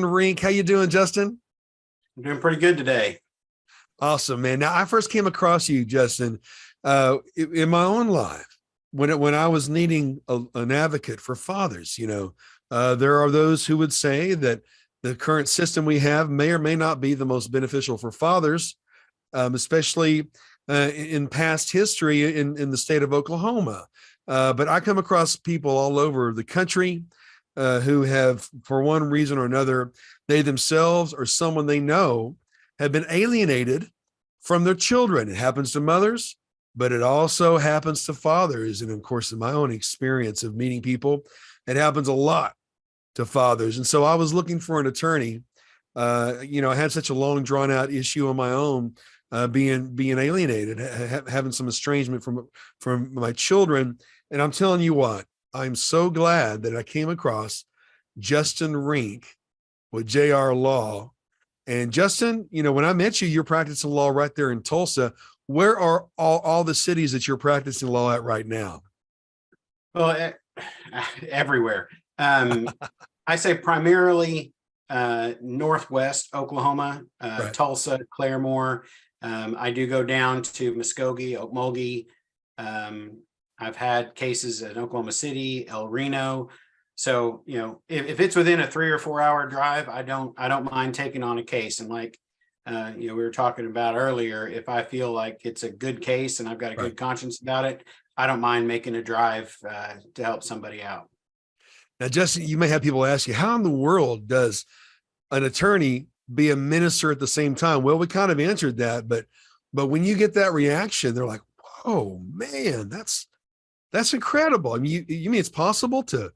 Rinck, how you doing, Justin? I'm doing pretty good today. Awesome, man. Now, I first came across you, Justin, in my own life when I was needing an advocate for fathers. There are those who would say that the current system we have may or may not be the most beneficial for fathers, especially in past history in the state of Oklahoma. But I come across people all over the country who have, for one reason or another, they themselves or someone they know have been alienated from their children. It happens to mothers, but it also happens to fathers. And of course, in my own experience of meeting people, it happens a lot to fathers. And so I was looking for an attorney. I had such a long, drawn out issue on my own, being alienated, having some estrangement from my children. And I'm telling you what, I'm so glad that I came across Justin Rinck with JR Law. And Justin, when I met you, you're practicing law right there in Tulsa. Where are all the cities that you're practicing law at right now? Well, everywhere. I say primarily Northwest Oklahoma, Right. Tulsa, Claremore. I do go down to Muskogee, Okmulgee. I've had cases in Oklahoma City, El Reno. So, if it's within a 3 or 4 hour drive, I don't mind taking on a case. And like, we were talking about earlier, if I feel like it's a good case and I've got a Right. good conscience about it, I don't mind making a drive to help somebody out. Now, Justin, you may have people ask you, how in the world does an attorney be a minister at the same time? Well, we kind of answered that, but when you get that reaction, they're like, "Whoa, man, that's incredible." I mean, you mean it's possible to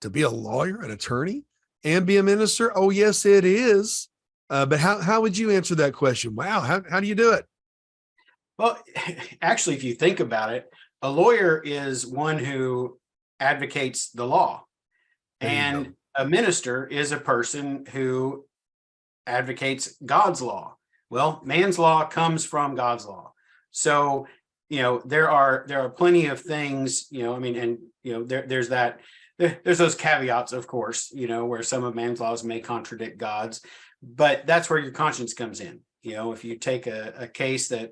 be a lawyer, an attorney, and be a minister? Oh, yes, it is. But how would you answer that question? Wow, how do you do it? Well, actually, if you think about it, a lawyer is one who advocates the law, There you go. and a minister is a person who advocates God's law. Well, man's law comes from God's law. So, there are plenty of things, there's those caveats, of course, where some of man's laws may contradict God's, but that's where your conscience comes in. If you take a case that,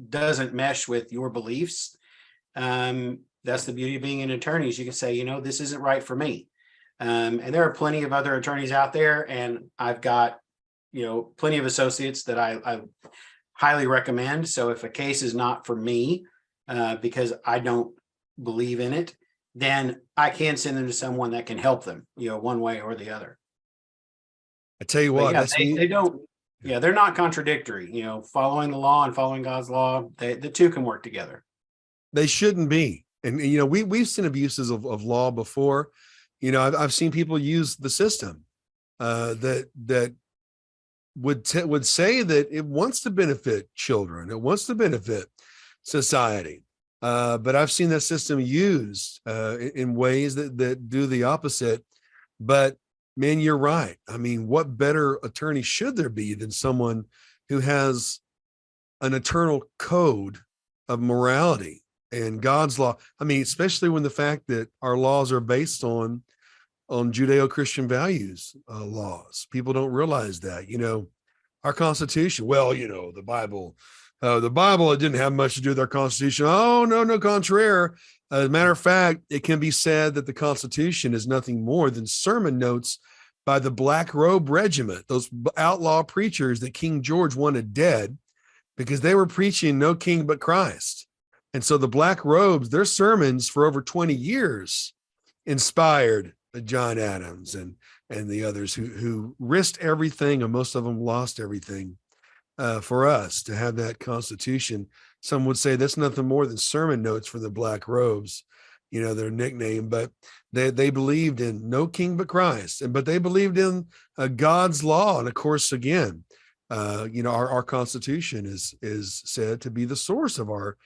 doesn't mesh with your beliefs, that's the beauty of being an attorney, is you can say, this isn't right for me. And there are plenty of other attorneys out there, and I've got, plenty of associates that I highly recommend. So if a case is not for me, because I don't believe in it, then I can send them to someone that can help them, one way or the other. I tell you But what, yeah, that's they me. don't, yeah, they're not contradictory. Following the law and following God's law, the two can work together. They shouldn't be. And we've seen abuses of law before. I've seen people use the system that would say that it wants to benefit children, it wants to benefit society. But I've seen that system used in ways that do the opposite. But man, you're right. I mean, what better attorney should there be than someone who has an eternal code of morality and God's law? I mean, especially when the fact that our laws are based on Judeo-Christian values, laws. People don't realize that. Our Constitution. Well, the Bible, it didn't have much to do with our Constitution. Oh, no, contraire. As a matter of fact, it can be said that the Constitution is nothing more than sermon notes by the Black Robe Regiment, those outlaw preachers that King George wanted dead because they were preaching no king but Christ. And so the Black Robes, their sermons for over 20 years inspired John Adams and the others who risked everything, and most of them lost everything for us to have that Constitution. Some would say that's nothing more than sermon notes for the Black Robes, their nickname. But they believed in no king but Christ, but they believed in God's law. And of course, again, our Constitution is said to be the source of our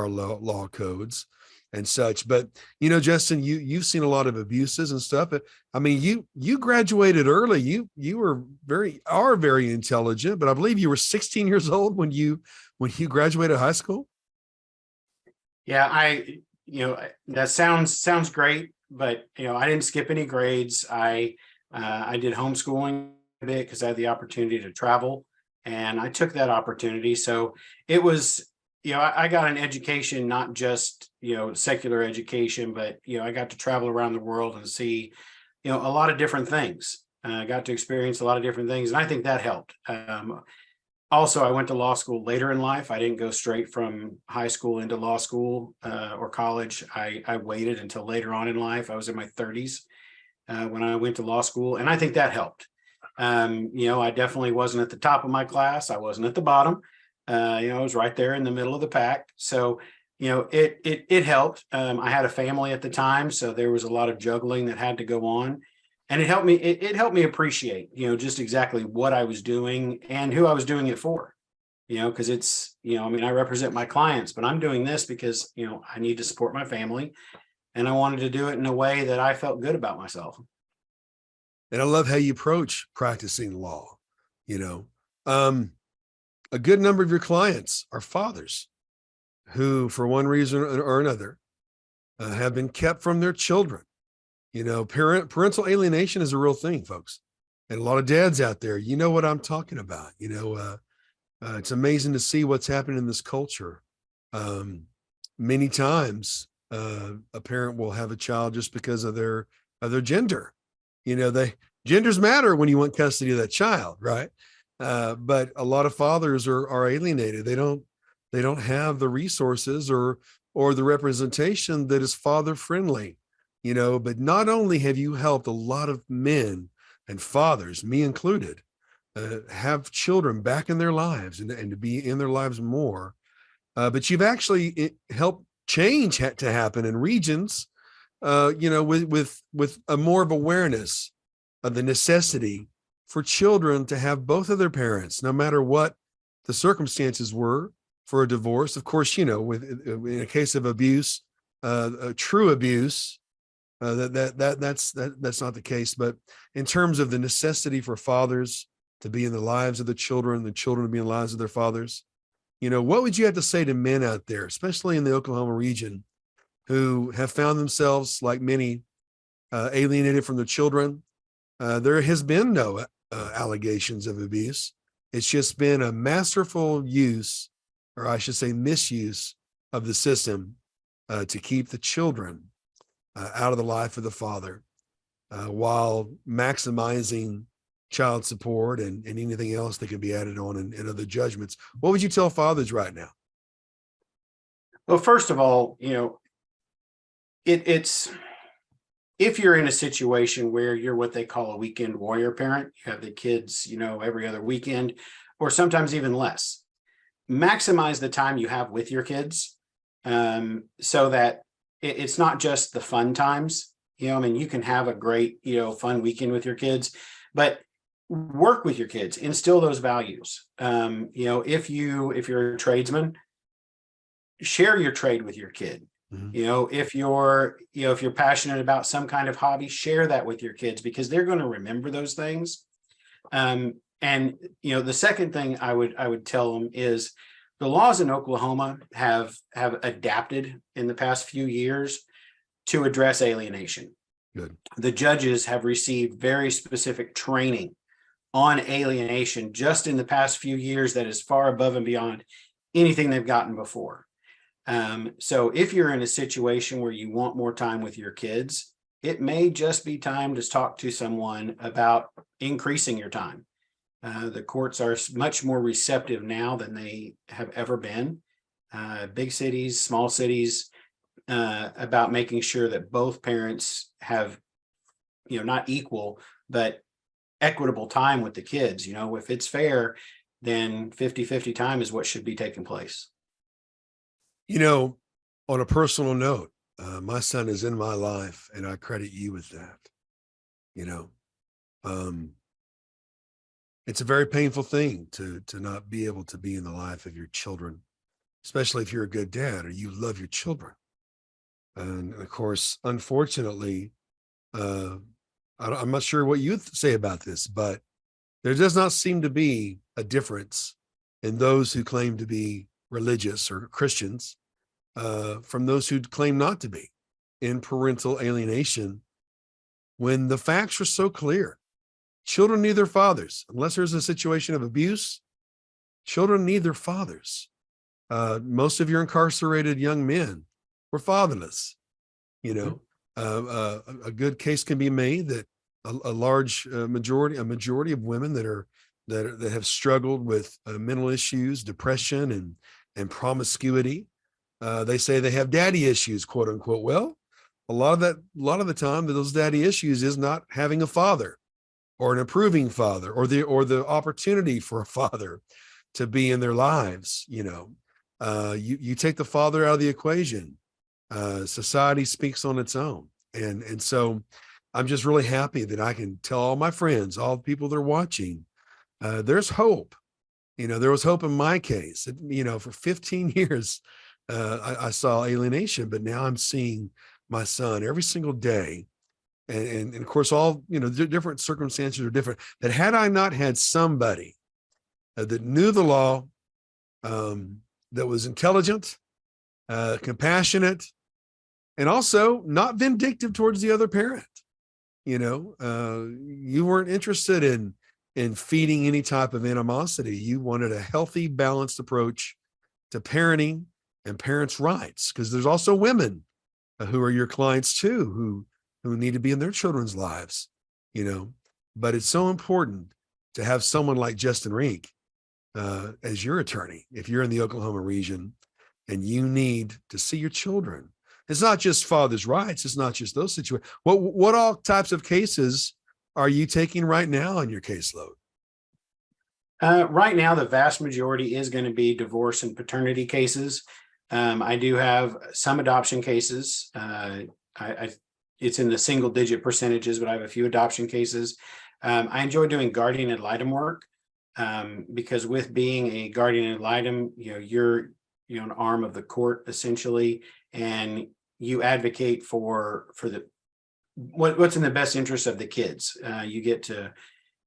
law codes and such. But Justin, you've seen a lot of abuses and stuff. I mean, you graduated early. You were very intelligent, but I believe you were 16 years old when you graduated high school. Yeah, that sounds great, but I didn't skip any grades. I I did homeschooling a bit because I had the opportunity to travel, and I took that opportunity. So it was, I got an education, not just, secular education, but, I got to travel around the world and see, a lot of different things. I got to experience a lot of different things, and I think that helped. Also, I went to law school later in life. I didn't go straight from high school into law school or college. I waited until later on in life. I was in my 30s when I went to law school, and I think that helped. I definitely wasn't at the top of my class. I wasn't at the bottom. I was right there in the middle of the pack. So, it helped. I had a family at the time, so there was a lot of juggling that had to go on, and it helped me. It helped me appreciate, just exactly what I was doing and who I was doing it for. Because it's, I represent my clients, but I'm doing this because, I need to support my family, and I wanted to do it in a way that I felt good about myself. And I love how you approach practicing law. You know, um, a good number of your clients are fathers who, for one reason or another, have been kept from their children. Parental alienation is a real thing, folks. And a lot of dads out there, you know what I'm talking about. It's amazing to see what's happening in this culture. Many times, a parent will have a child just because of their gender. Genders matter when you want custody of that child, right? But a lot of fathers are alienated. They don't have the resources or the representation that is father friendly. But not only have you helped a lot of men and fathers, me included, have children back in their lives and to be in their lives more, but you've actually helped change to happen in regions, with a more of awareness of the necessity for children to have both of their parents, no matter what the circumstances were for a divorce. Of course, in a case of abuse, a true abuse, that's not the case. But in terms of the necessity for fathers to be in the lives of the children to be in the lives of their fathers, what would you have to say to men out there, especially in the Oklahoma region, who have found themselves, like many, alienated from their children? There has been no allegations of abuse. It's just been a masterful use, or I should say misuse, of the system to keep the children out of the life of the father, while maximizing child support and anything else that can be added on in other judgments. What would you tell fathers right now? Well, first of all, it's if you're in a situation where you're what they call a weekend warrior parent, you have the kids, every other weekend, or sometimes even less, maximize the time you have with your kids, so that it's not just the fun times. You can have a great, fun weekend with your kids, but work with your kids, instill those values. If you're a tradesman, share your trade with your kid. Mm-hmm. If you're passionate about some kind of hobby, share that with your kids, because they're going to remember those things. And the second thing I would tell them is the laws in Oklahoma have adapted in the past few years to address alienation. Good. The judges have received very specific training on alienation just in the past few years that is far above and beyond anything they've gotten before. So if you're in a situation where you want more time with your kids, it may just be time to talk to someone about increasing your time. The courts are much more receptive now than they have ever been. Big cities, small cities, about making sure that both parents have, not equal, but equitable time with the kids. If it's fair, then 50-50 time is what should be taking place. On a personal note, my son is in my life, and I credit you with that. It's a very painful thing to not be able to be in the life of your children, especially if you're a good dad or you love your children. And of course, unfortunately, I'm not sure what you say about this, but there does not seem to be a difference in those who claim to be religious or Christians from those who claim not to be in parental alienation, when the facts are so clear. Children need their fathers. Unless there's a situation of abuse, children need their fathers. Most of your incarcerated young men were fatherless. You know, a good case can be made that a large majority of women that have struggled with mental issues, depression, and promiscuity. They say they have daddy issues, quote unquote. Well, a lot of the time, those daddy issues is not having a father, or an approving father, or the opportunity for a father to be in their lives. You take the father out of the equation, society speaks on its own. And so I'm just really happy that I can tell all my friends, all the people that are watching, there's hope. There was hope in my case. For 15 years, I saw alienation, but now I'm seeing my son every single day. And of course, all, different circumstances are different. That had I not had somebody that knew the law, that was intelligent, compassionate, and also not vindictive towards the other parent. You weren't interested in feeding any type of animosity. You wanted a healthy, balanced approach to parenting and parents' rights, because there's also women who are your clients too, who need to be in their children's lives. But it's so important to have someone like Justin Rinck as your attorney if you're in the Oklahoma region and you need to see your children. It's not just father's rights. It's not just those situations. What all types of cases are you taking right now on your caseload? Right now, the vast majority is going to be divorce and paternity cases. I do have some adoption cases. It's in the single digit percentages, but I have a few adoption cases. I enjoy doing guardian ad litem work because with being a guardian ad litem, you're an arm of the court essentially, and you advocate for what's in the best interest of the kids. You get to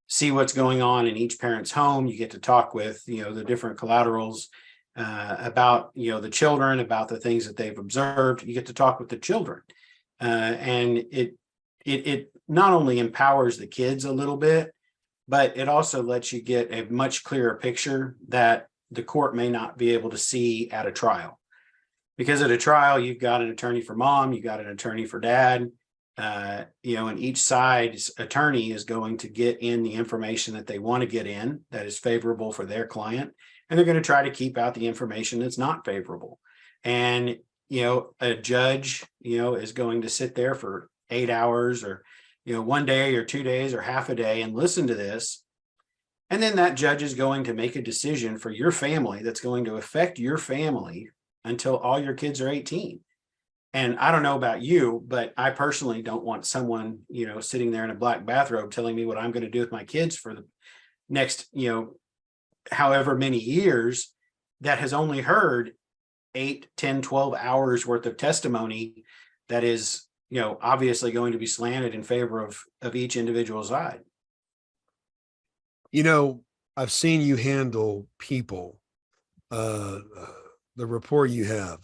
see what's going on in each parent's home. You get to talk with the different collaterals about the children, about the things that they've observed. You get to talk with the children, and it not only empowers the kids a little bit, but it also lets you get a much clearer picture that the court may not be able to see at a trial. Because at a trial, you've got an attorney for mom, you've got an attorney for dad, and each side's attorney is going to get in the information that they want to get in that is favorable for their client, and they're going to try to keep out the information that's not favorable. And a judge is going to sit there for 8 hours or 1 day or 2 days or half a day and listen to this, and then that judge is going to make a decision for your family that's going to affect your family until all your kids are 18. And I don't know about you, but I personally don't want someone, sitting there in a black bathrobe telling me what I'm going to do with my kids for the next, however many years, that has only heard 8, 10, 12 hours worth of testimony that is, obviously going to be slanted in favor of each individual side. I've seen you handle people, the rapport you have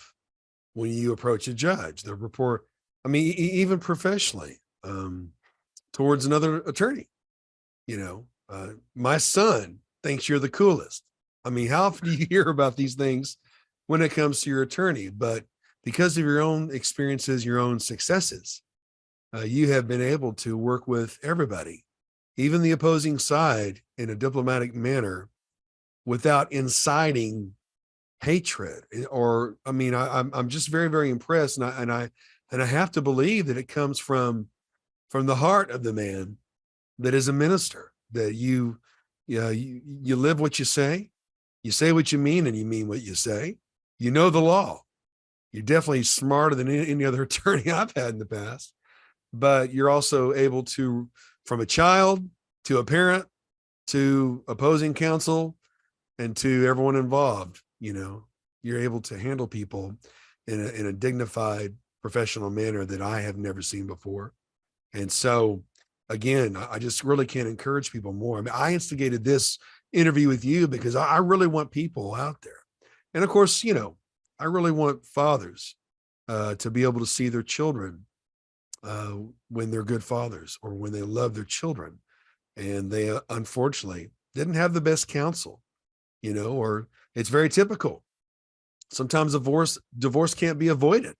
when you approach a judge, the rapport, even professionally, towards another attorney. My son thinks you're the coolest. How often do you hear about these things when it comes to your attorney? But because of your own experiences, your own successes, you have been able to work with everybody, even the opposing side, in a diplomatic manner without inciting hatred. Or I'm just very, very impressed, and I have to believe that it comes from the heart of the man that is a minister, that you live what you say what you mean, and you mean what you say. You know the law. You're definitely smarter than any other attorney I've had in the past, but you're also able to, from a child to a parent to opposing counsel and to everyone involved, you're able to handle people in a dignified, professional manner that I have never seen before. And so, again, I just really can't encourage people more. I instigated this interview with you because I really want people out there. And of course, I really want fathers to be able to see their children when they're good fathers, or when they love their children. and they unfortunately didn't have the best counsel, or it's very typical. Sometimes divorce can't be avoided.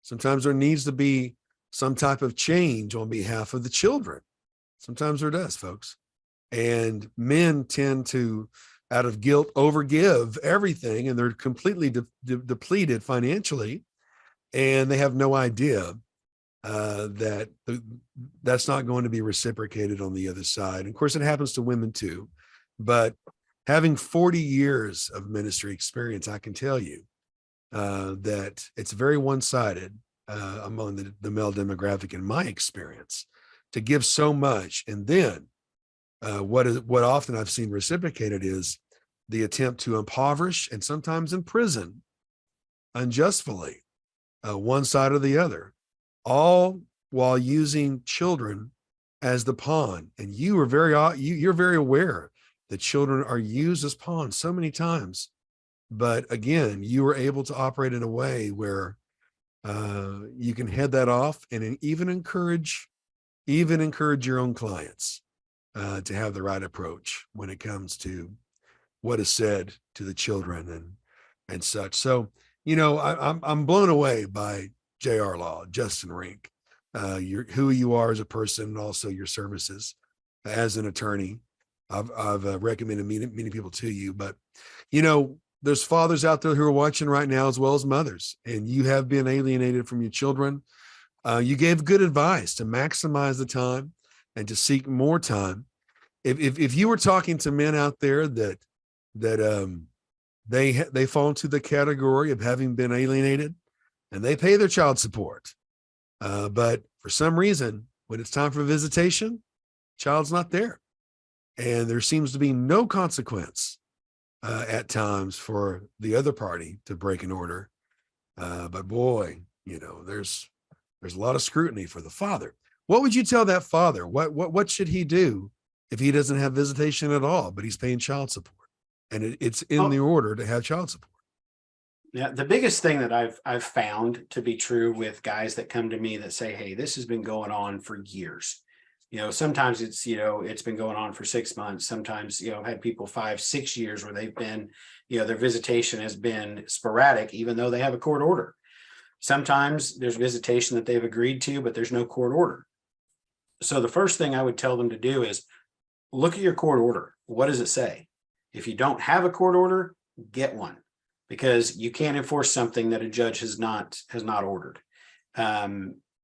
Sometimes there needs to be some type of change on behalf of the children. Sometimes there does, folks. And men tend to, out of guilt, overgive everything, and they're completely depleted financially, and they have no idea that's not going to be reciprocated on the other side. And of course, it happens to women too. But having 40 years of ministry experience, I can tell you that it's very one-sided among the male demographic in my experience to give so much. And then what often I've seen reciprocated is the attempt to impoverish and sometimes imprison unjustly one side or the other, all while using children as the pawn. And you're very aware that children are used as pawns so many times. But again, you were able to operate in a way where you can head that off and even encourage your own clients to have the right approach when it comes to what is said to the children and such. So, I'm blown away by J.R. Law, Justin Rinck, who you are as a person, and also your services as an attorney. I've recommended many people to you, but there's fathers out there who are watching right now as well as mothers, and you have been alienated from your children. You gave good advice to maximize the time and to seek more time. If you were talking to men out there that they fall into the category of having been alienated and they pay their child support, but for some reason, when it's time for visitation, child's not there, and there seems to be no consequence at times for the other party to break an order. But boy, there's a lot of scrutiny for the father. What would you tell that father? What should he do if he doesn't have visitation at all, but he's paying child support, and it's in the order to have child support? Yeah, the biggest thing that I've found to be true with guys that come to me that say, "Hey, this has been going on for years." Sometimes it's been going on for 6 months. Sometimes, I've had people 5-6 years where they've been, their visitation has been sporadic, even though they have a court order. Sometimes there's visitation that they've agreed to, but there's no court order. So the first thing I would tell them to do is look at your court order. What does it say? If you don't have a court order, get one, because you can't enforce something that a judge has not ordered.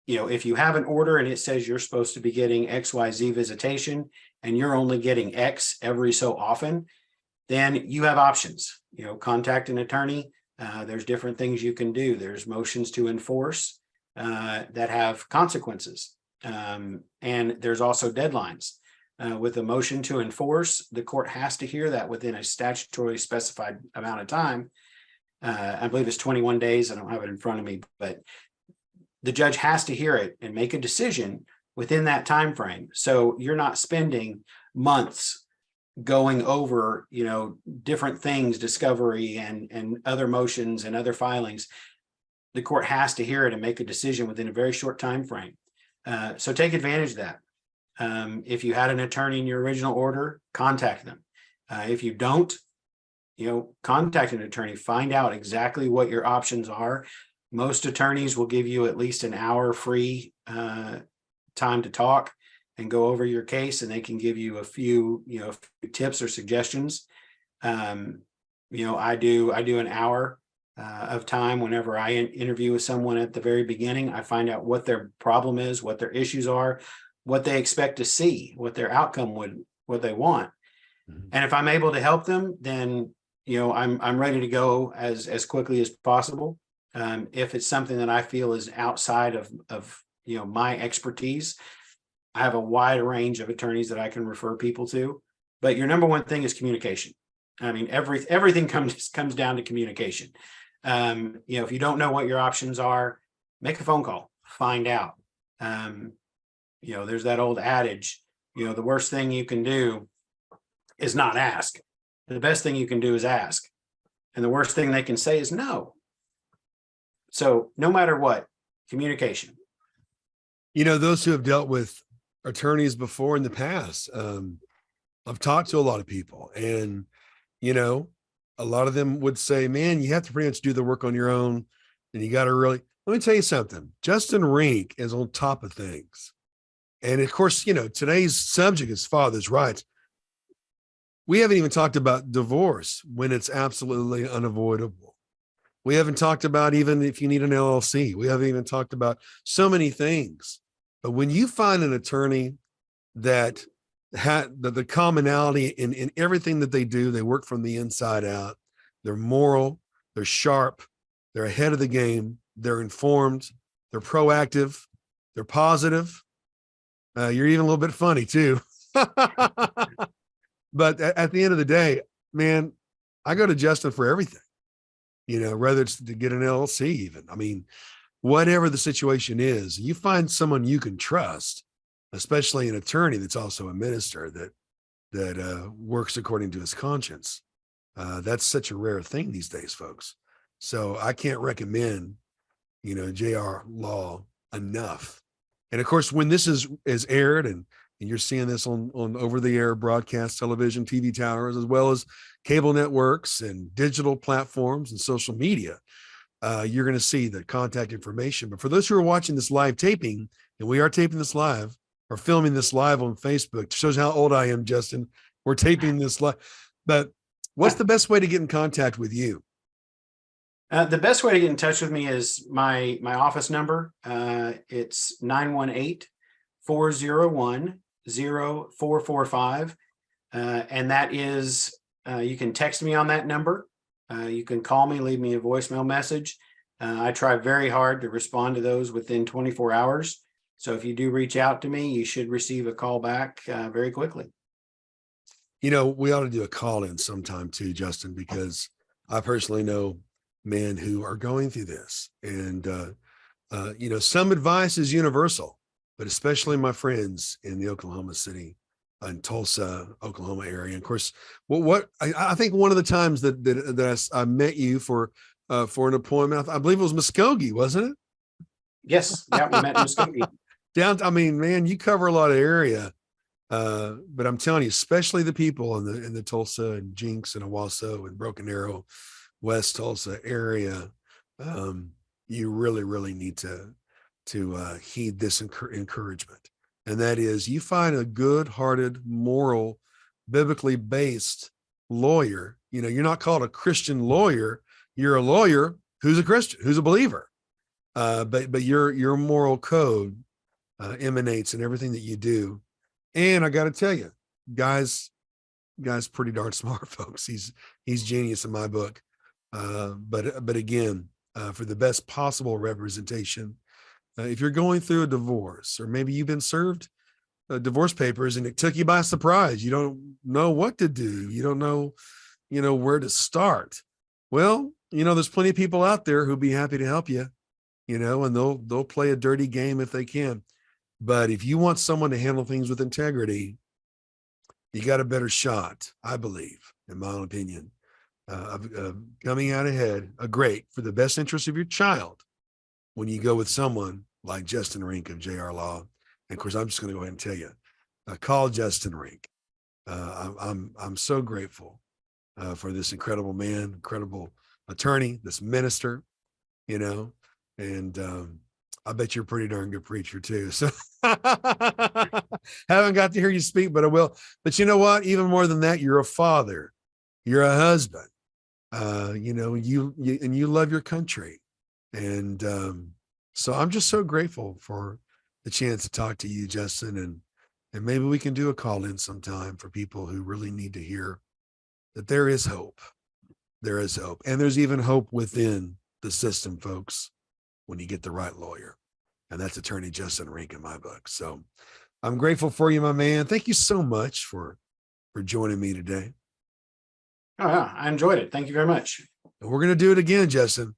If you have an order and it says you're supposed to be getting XYZ visitation and you're only getting X every so often, then you have options. Contact an attorney. There's different things you can do. There's motions to enforce that have consequences. And there's also deadlines. With a motion to enforce, the court has to hear that within a statutorily specified amount of time. I believe it's 21 days. I don't have it in front of me, but the judge has to hear it and make a decision within that time frame. So you're not spending months going over, different things, discovery and other motions and other filings. The court has to hear it and make a decision within a very short time frame. So take advantage of that. If you had an attorney in your original order, contact them. If you don't, contact an attorney, find out exactly what your options are. Most attorneys will give you at least an hour free time to talk and go over your case, and they can give you a few tips or suggestions. I do an hour of time whenever I interview with someone at the very beginning. I find out what their problem is, what their issues are, what they expect to see, what their outcome what they want. Mm-hmm. And if I'm able to help them, then I'm ready to go as quickly as possible. If it's something that I feel is outside of my expertise, I have a wide range of attorneys that I can refer people to. But your number one thing is communication. I mean, everything comes down to communication. If you don't know what your options are, make a phone call, find out. There's that old adage, the worst thing you can do is not ask. The best thing you can do is ask. And the worst thing they can say is no. So no matter what, communication. Those who have dealt with attorneys before in the past. I've talked to a lot of people, and you know, a lot of them would say, man, you have to pretty much do the work on your own. And you got to really, let me tell you something. Justin Rinck is on top of things. And of course, you know, today's subject is father's rights. We haven't even talked about divorce when it's absolutely unavoidable. We haven't talked about even if you need an LLC. We haven't even talked about so many things. But when you find an attorney that had the commonality in everything that they do, they work from the inside out, they're moral, they're sharp, they're ahead of the game, they're informed, they're proactive, they're positive. You're even a little bit funny too. But at the end of the day, man, I go to Justin for everything, you know, whether it's to get an LLC, even. I mean, whatever the situation is, you find someone you can trust, especially an attorney that's also a minister that works according to his conscience. That's such a rare thing these days, folks. So I can't recommend, you know, JR Law enough. And of course, when this is aired and you're seeing this on over-the-air broadcast television, TV towers, as well as cable networks and digital platforms and social media, you're going to see the contact information. But for those who are watching this live taping, and we are taping this live or filming this live on Facebook, it shows how old I am, Justin. We're taping this live. But what's the best way to get in contact with you? The best way to get in touch with me is my office number. It's 918-401-0445. And that is, you can text me on that number. You can call me, leave me a voicemail message. I try very hard to respond to those within 24 hours. So if you do reach out to me, you should receive a call back very quickly. You know, we ought to do a call in sometime too, Justin, because I personally know men who are going through this. And, you know, some advice is universal, but especially my friends in the Oklahoma City and Tulsa, Oklahoma area. And of course, I think one of the times that I met you for an appointment, I believe it was Muskogee, wasn't it? Yes. Yeah, we met in Muskogee. I mean, man, you cover a lot of area. But I'm telling you, especially the people in the Tulsa and Jinx and Owasso and Broken Arrow, West Tulsa area, you really, really need to heed this encouragement. And that is, you find a good-hearted, moral, biblically based lawyer. You know, you're not called a Christian lawyer. You're a lawyer who's a Christian, who's a believer. But your moral code emanates in everything that you do. And I got to tell you, guy's pretty darn smart, folks. He's genius in my book. But again, for the best possible representation, if you're going through a divorce, or maybe you've been served divorce papers and it took you by surprise, you don't know what to do, you don't know, you know, where to start. Well, you know, there's plenty of people out there who'll be happy to help you, you know, and they'll play a dirty game if they can. But if you want someone to handle things with integrity, you got a better shot, I believe, in my own opinion, of coming out ahead, great for the best interest of your child when you go with someone like Justin Rinck of JR Law. And of course, I'm just going to go ahead and tell you, call Justin Rinck. I'm so grateful for this incredible man, incredible attorney, this minister, you know, and I bet you're a pretty darn good preacher too. So haven't got to hear you speak, but I will. But you know what? Even more than that, you're a father, you're a husband, you know, you love your country. And so I'm just so grateful for the chance to talk to you, Justin, and maybe we can do a call in sometime for people who really need to hear that there is hope. There is hope. And there's even hope within the system, folks, when you get the right lawyer. And that's attorney Justin Rinck in my book. So I'm grateful for you, my man. Thank you so much for joining me today. Oh, yeah, I enjoyed it. Thank you very much. And we're going to do it again, Justin.